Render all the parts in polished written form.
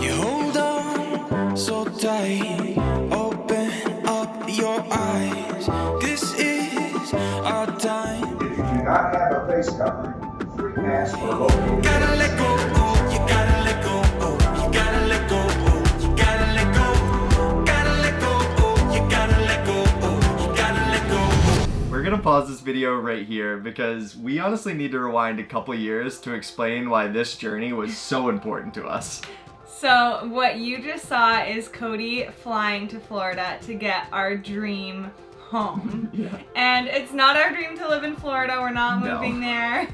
You hold on so tight, open up your eyes. This is our time. If you do not have a face covering, free mask for local. Gotta let go, oh, you gotta let go, oh, you gotta let go, oh, you gotta let go. Gotta let go, oh, you gotta let go, oh, you gotta let go, oh. We're gonna pause this video right here because we honestly need to rewind a couple years to explain why this journey was so important to us. So what you just saw is Cody flying to Florida to get our dream home. Yeah. And it's not our dream to live in Florida, we're not No. moving there.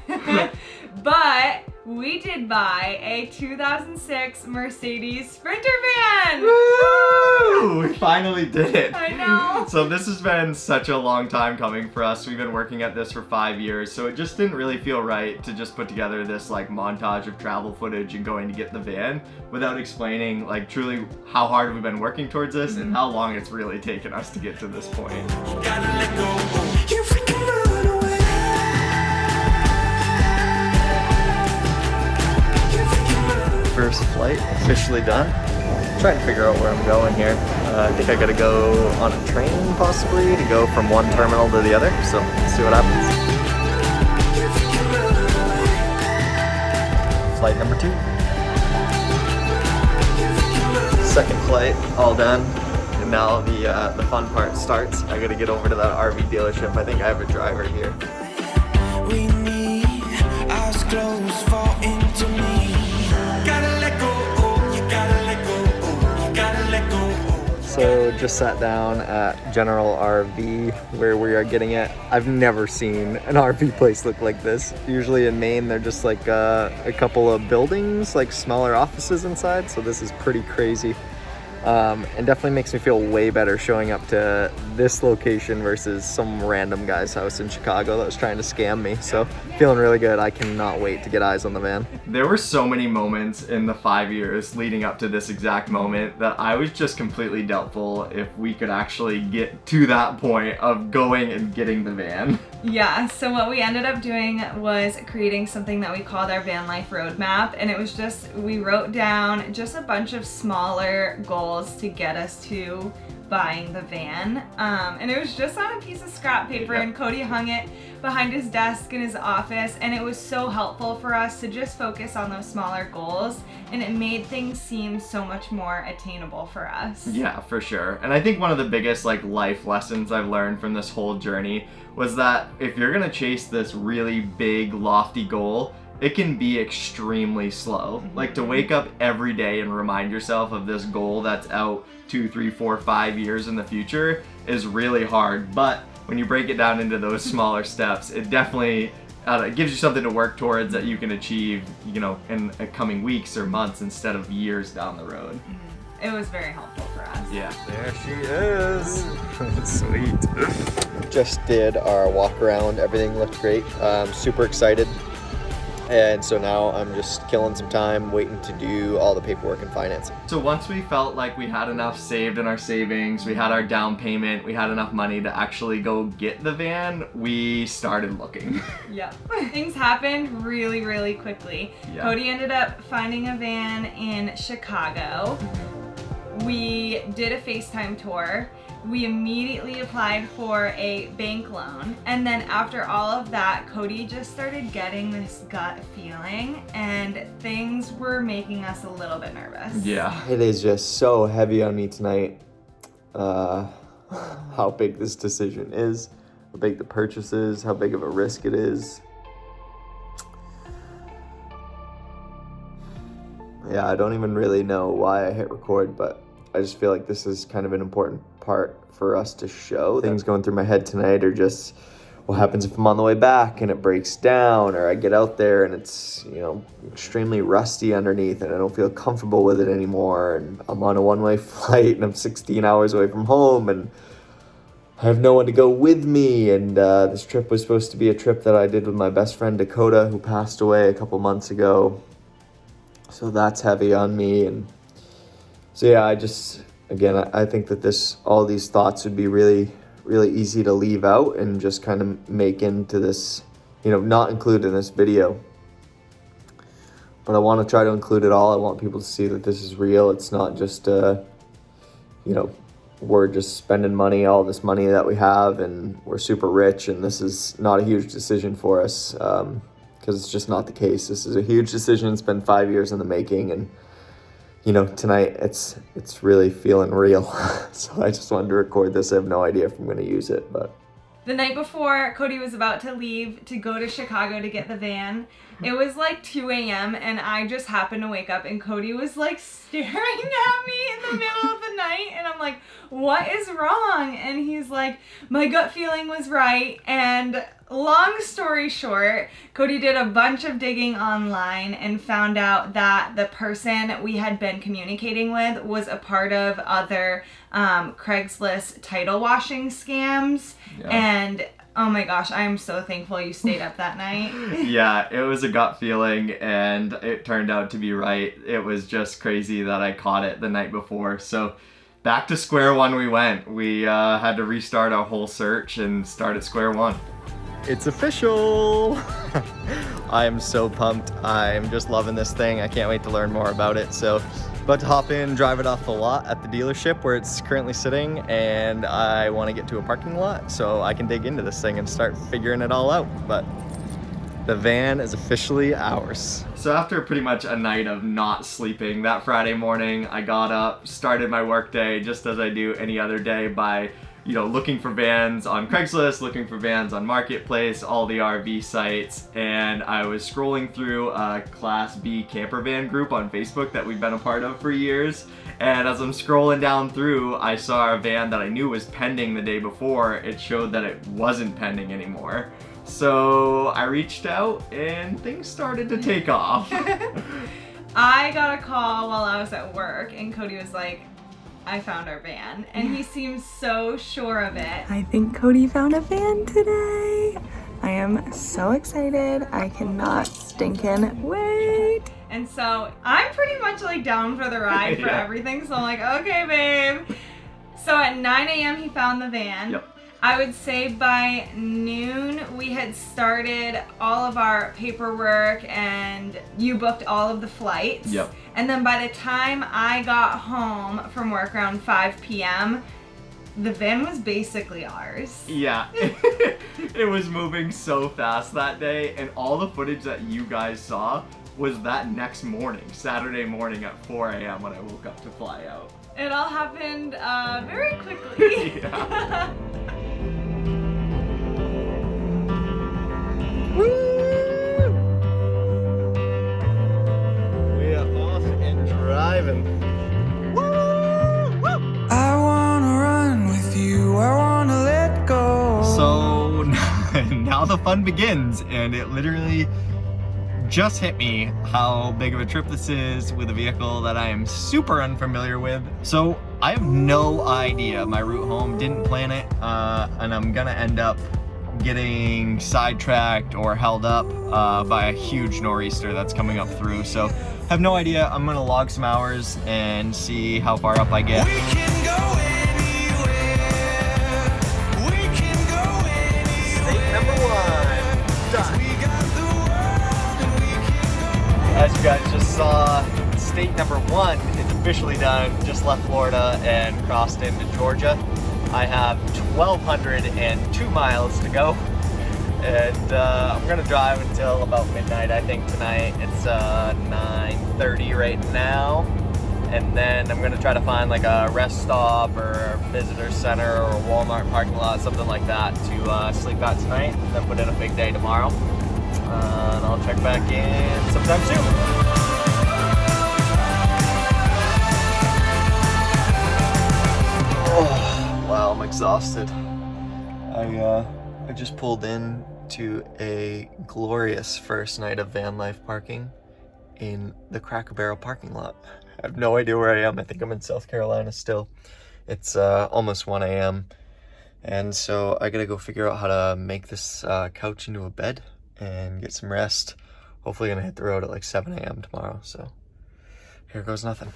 But we did buy a 2006 Mercedes Sprinter van! Woo! We finally did it. I know. So this has been such a long time coming for us. We've been working at this for 5 years, so it just didn't really feel right to just put together this like montage of travel footage and going to get the van without explaining like truly how hard we've been working towards this and how long it's really taken us to get to this point. You gotta let go, oh, you freaking run away. You freaking run. First flight officially done. Trying to figure out where I'm going here. I think I gotta go on a train possibly to go from one terminal to the other. So let's see what happens. Flight number 2. Second flight, all done. And now the fun part starts. I gotta get over to that RV dealership. I think I have a driver here. We need eyes closed, fall into me. Gotta let go, oh, you gotta let go, oh, you gotta let go, oh. So just sat down at General RV where we are getting it. I've never seen an RV place look like this. Usually in Maine they're just like a couple of buildings, like smaller offices inside. So this is pretty crazy. And definitely makes me feel way better showing up to this location versus some random guy's house in Chicago that was trying to scam me. So feeling really good. I cannot wait to get eyes on the van. There were so many moments in the 5 years leading up to this exact moment that I was just completely doubtful if we could actually get to that point of going and getting the van. Yeah, so what we ended up doing was creating something that we called our van life roadmap, and it was just, we wrote down just a bunch of smaller goals to get us to buying the van. And it was just on a piece of scrap paper, and Cody hung it behind his desk in his office, and it was so helpful for us to just focus on those smaller goals, and it made things seem so much more attainable for us. Yeah, for sure. And I think one of the biggest like life lessons I've learned from this whole journey was that if you're gonna chase this really big, lofty goal, it can be extremely slow. Like to wake up every day and remind yourself of this goal that's out 2, 3, 4, 5 years in the future is really hard. But when you break it down into those smaller steps, it definitely it gives you something to work towards that you can achieve, you know, in coming weeks or months instead of years down the road. It was very helpful for us. Yeah. There she is. Sweet. Just did our walk around. Everything looked great. Super excited. And so now I'm just killing some time waiting to do all the paperwork and financing. So once we felt like we had enough saved in our savings, we had our down payment, we had enough money to actually go get the van, we started looking. Yep. Things happened really, really quickly. Yeah. Cody ended up finding a van in Chicago. We did a FaceTime tour. We immediately applied for a bank loan. And then after all of that, Cody just started getting this gut feeling, and things were making us a little bit nervous. Yeah. It is just so heavy on me tonight. How big this decision is, how big the purchase is, how big of a risk it is. Yeah, I don't even really know why I hit record, but I just feel like this is kind of an important part for us to show. Things going through my head tonight are just, what happens if I'm on the way back and it breaks down, or I get out there and it's, you know, extremely rusty underneath and I don't feel comfortable with it anymore, and I'm on a one-way flight and I'm 16 hours away from home and I have no one to go with me, and this trip was supposed to be a trip that I did with my best friend Dakota, who passed away a couple months ago. So that's heavy on me. And so yeah, I think that all these thoughts would be really, really easy to leave out and just kind of make into this, not include in this video. But I want to try to include it all. I want people to see that this is real. It's not just, we're just spending money, all this money that we have, and we're super rich, and this is not a huge decision for us, because it's just not the case. This is a huge decision. It's been 5 years in the making, and tonight it's really feeling real. So I just wanted to record this. I have no idea if I'm going to use it, but. The night before Cody was about to leave to go to Chicago to get the van, it was like 2 a.m. and I just happened to wake up and Cody was like staring at me in the middle of the night, and I'm like, what is wrong? And he's like, my gut feeling was right. And long story short, Cody did a bunch of digging online and found out that the person we had been communicating with was a part of other Craigslist title washing scams. Yeah. And oh my gosh, I am so thankful you stayed up that night. Yeah, it was a gut feeling, and it turned out to be right. It was just crazy that I caught it the night before. So back to square one we went. We had to restart our whole search and start at square one. It's official! I am so pumped. I'm just loving this thing. I can't wait to learn more about it. So about to hop in, drive it off the lot at the dealership where it's currently sitting, and I want to get to a parking lot so I can dig into this thing and start figuring it all out. But the van is officially ours. So after pretty much a night of not sleeping, that Friday morning I got up, started my work day just as I do any other day by looking for vans on Craigslist, looking for vans on Marketplace, all the RV sites, and I was scrolling through a Class B camper van group on Facebook that we've been a part of for years, and as I'm scrolling down through, I saw a van that I knew was pending the day before. It showed that it wasn't pending anymore. So I reached out and things started to take off. I got a call while I was at work and Cody was like, I found our van, and he seems so sure of it. I think Cody found a van today. I am so excited. I cannot stinking wait. And so I'm pretty much like down for the ride for everything. So I'm like, okay, babe. So at 9 a.m. he found the van. Yep. I would say by noon we had started all of our paperwork and you booked all of the flights. Yep. And then by the time I got home from work around 5 p.m., the van was basically ours. Yeah, it was moving so fast that day, and all the footage that you guys saw was that next morning, Saturday morning at 4 a.m. when I woke up to fly out. It all happened very quickly. Yeah. We are off and driving. I wanna run with you, I wanna let go. So now the fun begins, and it literally just hit me how big of a trip this is with a vehicle that I am super unfamiliar with. So I have no idea my route home, didn't plan it, and I'm gonna end up getting sidetracked or held up by a huge nor'easter that's coming up through. So have no idea. I'm gonna log some hours and see how far up I get. We can go anywhere. We can go anywhere. State number 1, done. We got the world and we can As you guys just saw, state number 1 is officially done. Just left Florida and crossed into Georgia. I have 1,202 miles to go, and I'm gonna drive until about midnight, I think, tonight. It's 9:30 right now, and then I'm gonna try to find like a rest stop or a visitor center or a Walmart parking lot, something like that, to sleep at tonight, and then put in a big day tomorrow. And I'll check back in sometime soon. Wow, I'm exhausted. I just pulled in to a glorious first night of van life parking in the Cracker Barrel parking lot. I have no idea where I am. I think I'm in South Carolina still. It's almost 1 a.m. and so I gotta go figure out how to make this couch into a bed and get some rest. Hopefully gonna hit the road at like 7 a.m. tomorrow, so here goes nothing.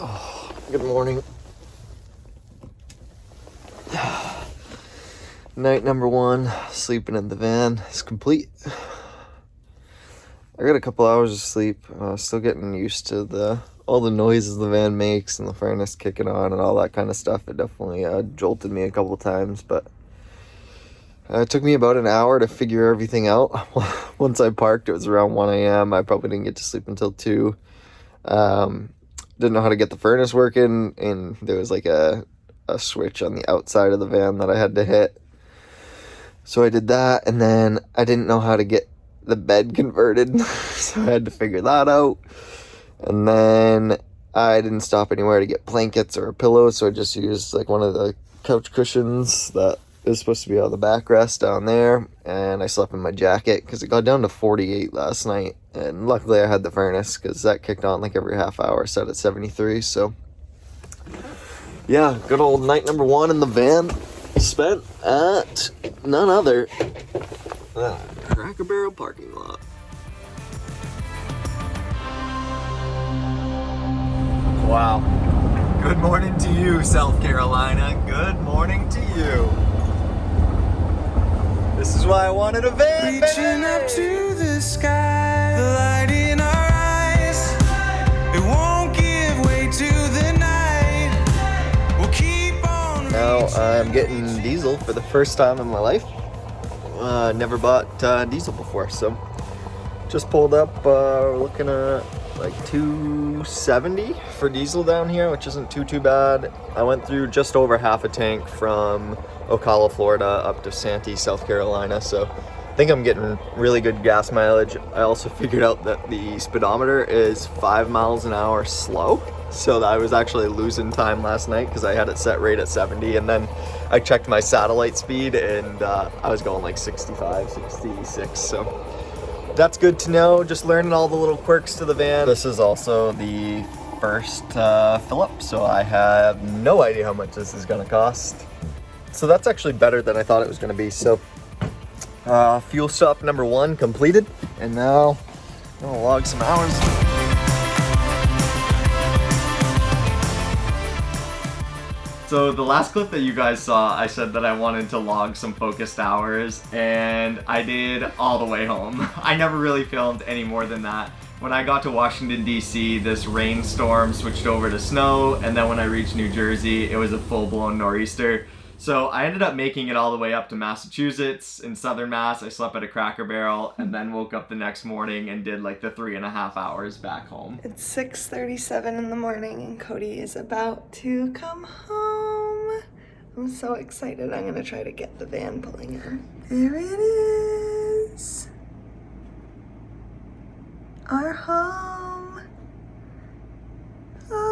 Oh, good morning. Night number 1, sleeping in the van, is complete. I got a couple hours of sleep. Still getting used to all the noises the van makes and the furnace kicking on and all that kind of stuff. It definitely jolted me a couple times, but it took me about an hour to figure everything out. Once I parked, it was around 1 a.m. I probably didn't get to sleep until 2. Didn't know how to get the furnace working, and there was like a switch on the outside of the van that I had to hit. So I did that, and then I didn't know how to get the bed converted, so I had to figure that out. And then I didn't stop anywhere to get blankets or a pillow, so I just used like one of the couch cushions that is supposed to be on the backrest down there, and I slept in my jacket because it got down to 48 last night, and luckily I had the furnace because that kicked on like every half hour, set at 73. So yeah, good old night number 1 in the van, spent at none other than Cracker Barrel parking lot. Wow. Good morning to you, South Carolina. Good morning to you. This is why I wanted a van, Reaching up to the sky, the light in our eyes. It won't give way to the night. We'll keep on. Now I'm getting diesel for the first time in my life. Never bought diesel before, so just pulled up. We're looking at like $2.70 for diesel down here, which isn't too bad. I went through just over half a tank from Ocala, Florida up to Santee, South Carolina, so I think I'm getting really good gas mileage. I also figured out that the speedometer is 5 miles an hour slow, so I was actually losing time last night because I had it set right at 70, and then I checked my satellite speed and I was going like 65, 66, so that's good to know. Just learning all the little quirks to the van. This is also the first fill up, so I have no idea how much this is gonna cost. So that's actually better than I thought it was gonna be. So fuel stop number 1 completed, and now I'm gonna log some hours. So the last clip that you guys saw, I said that I wanted to log some focused hours, and I did all the way home. I never really filmed any more than that. When I got to Washington, D.C., this rainstorm switched over to snow, and then when I reached New Jersey, it was a full-blown nor'easter. So I ended up making it all the way up to Massachusetts. In Southern Mass, I slept at a Cracker Barrel, and then woke up the next morning and did like the 3.5 hours back home. It's 6:37 in the morning and Cody is about to come home. I'm so excited. I'm gonna try to get the van pulling in. There it is. Our home.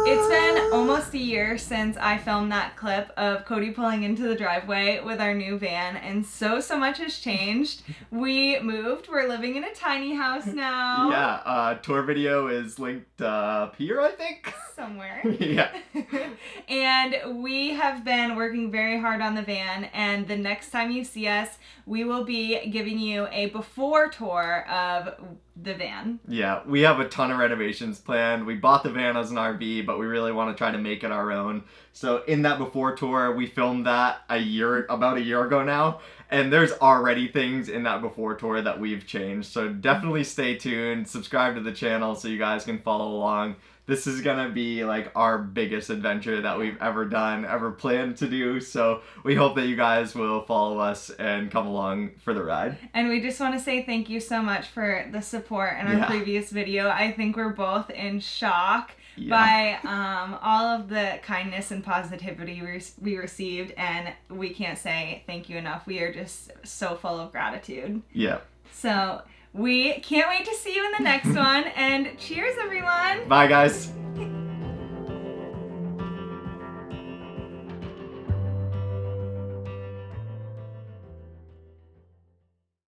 It's been almost a year since I filmed that clip of Cody pulling into the driveway with our new van, and so much has changed. We moved. We're living in a tiny house now. Yeah, tour video is linked up here, I think. Somewhere. Yeah. And we have been working very hard on the van, and the next time you see us, we will be giving you a before tour of the van. Yeah, we have a ton of renovations planned. We bought the van as an RV, but we really want to try to make it our own. So in that before tour, we filmed that about a year ago now, and there's already things in that before tour that we've changed. So definitely stay tuned, subscribe to the channel so you guys can follow along. This is gonna be like our biggest adventure that we've ever done, ever planned to do. So we hope that you guys will follow us and come along for the ride. And we just want to say thank you so much for the support in our previous video. I think we're both in shock by all of the kindness and positivity we received, and we can't say thank you enough. We are just so full of gratitude. Yeah. So we can't wait to see you in the next one, and cheers everyone! Bye guys.